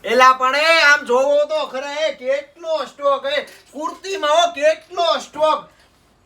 એલા પણ આમ જોવો તો ખરા કેટલો સ્ટોક કુર્તીમાં કેટલો સ્ટોક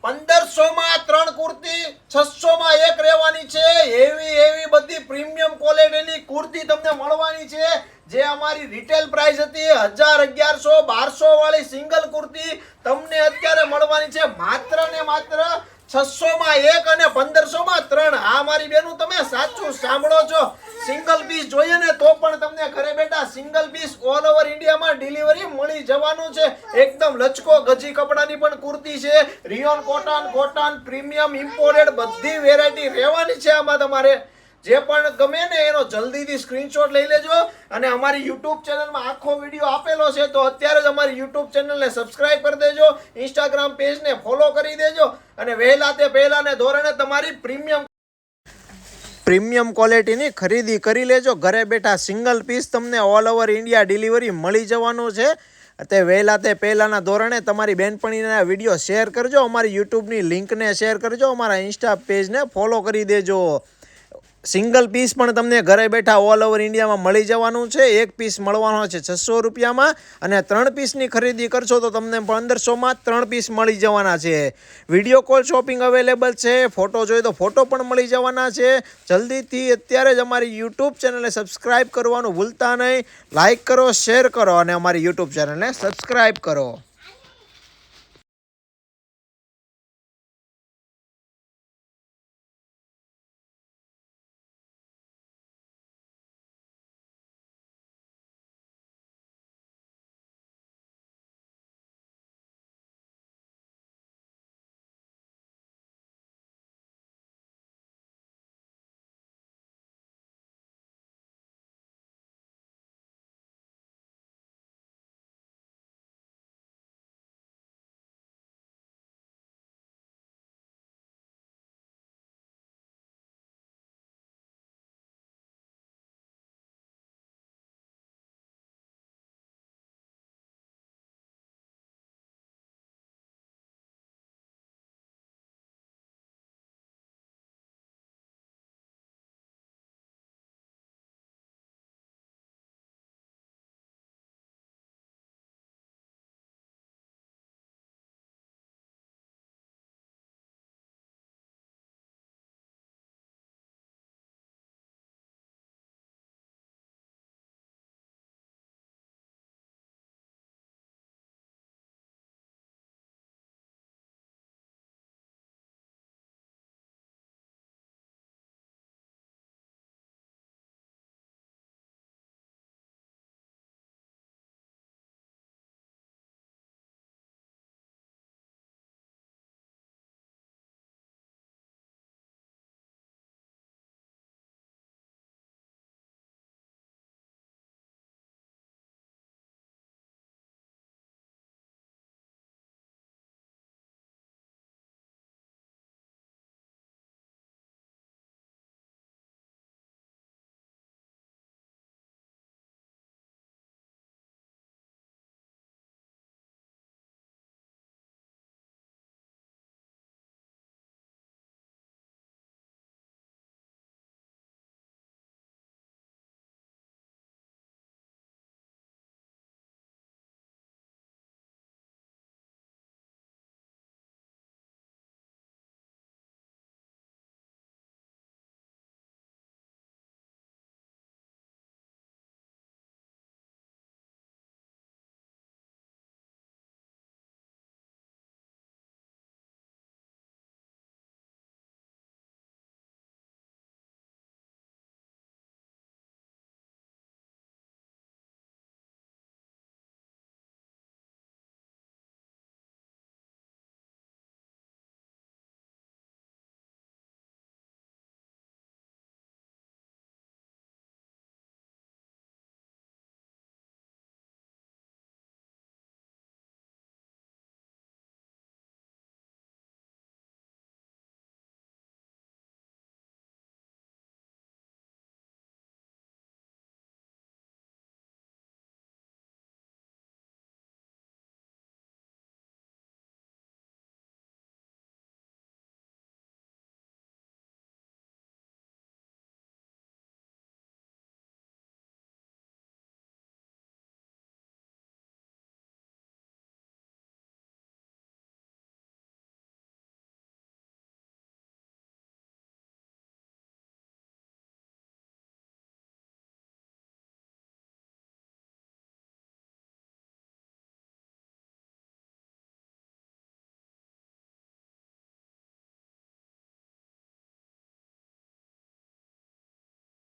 1500 માં 3 કુર્તી 600 માં એક રહેવાની છે એવી બધી પ્રીમિયમ ક્વોલિટીની કુર્તી તમને મળવાની છે જે અમારી રિટેલ પ્રાઇસ હતી 1000 1100 1200 વાળી સિંગલ કુર્તી તમને અત્યારે મળવાની છે માત્ર ને માત્ર 600 માં એક અને 1500 માં 3 આ મારી બેનું તમે સાચું સાંભળો છો સિંગલ પીસ જોઈએ ને તો પણ તમને ઘરે બેઠા સિંગલ પીસ ઓલ ઓવર ઇન્ડિયામાં ડિલિવરી મળી જવાનું છે એકદમ લચકો ગજી કપડાની પણ કુર્તી છે રિયોન કોટન પ્રીમિયમ ઇમ્પોર્ટેડ બધી વેરાયટી રહેવાની છે આમાં તમારે જે પણ ગમે ને એનો જલ્દીથી સ્ક્રીનશોટ લઈ લેજો અને અમારી YouTube ચેનલમાં આખો વિડીયો આપેલો છે તો અત્યારે જ અમારી YouTube ચેનલને સબસ્ક્રાઇબ કરી દેજો Instagram પેજને ફોલો કરી દેજો અને વહેલા તે પહેલાને ધોરણે તમારી પ્રીમિયમ ક્વોલિટીની ખરીદી કરી લેજો ઘરે બેઠા સિંગલ પીસ તમને ઓલ ઓવર ઇન્ડિયા ડિલિવરી મળી જવાનું છે તે વહેલા તે પહેલાના ધોરણે તમારી બેનપણીના વિડીયો શેર કરજો અમારી યુટ્યુબની લિંકને શેર કરજો અમારા ઇન્સ્ટા પેજને ફોલો કરી દેજો સિંગલ પીસ પણ તમને ઘરે બેઠા ઓલ ઓવર ઇન્ડિયામાં મળી જવાનું છે એક પીસ મળવાનો છે 600 રૂપિયામાં અને 3 પીસની ખરીદી કરશો તો તમને 1500 માં 3 પીસ મળી જવાના છે વિડીયો કોલ શોપિંગ અવેલેબલ છે ફોટો જોઈએ તો ફોટો પણ મળી જવાના છે જલ્દીથી અત્યારે જ અમારી યુટ્યુબ ચેનલને સબસ્ક્રાઇબ કરવાનું ભૂલતા નહીં લાઇક કરો શેર કરો અને અમારી યુટ્યુબ ચેનલને સબસ્ક્રાઇબ કરો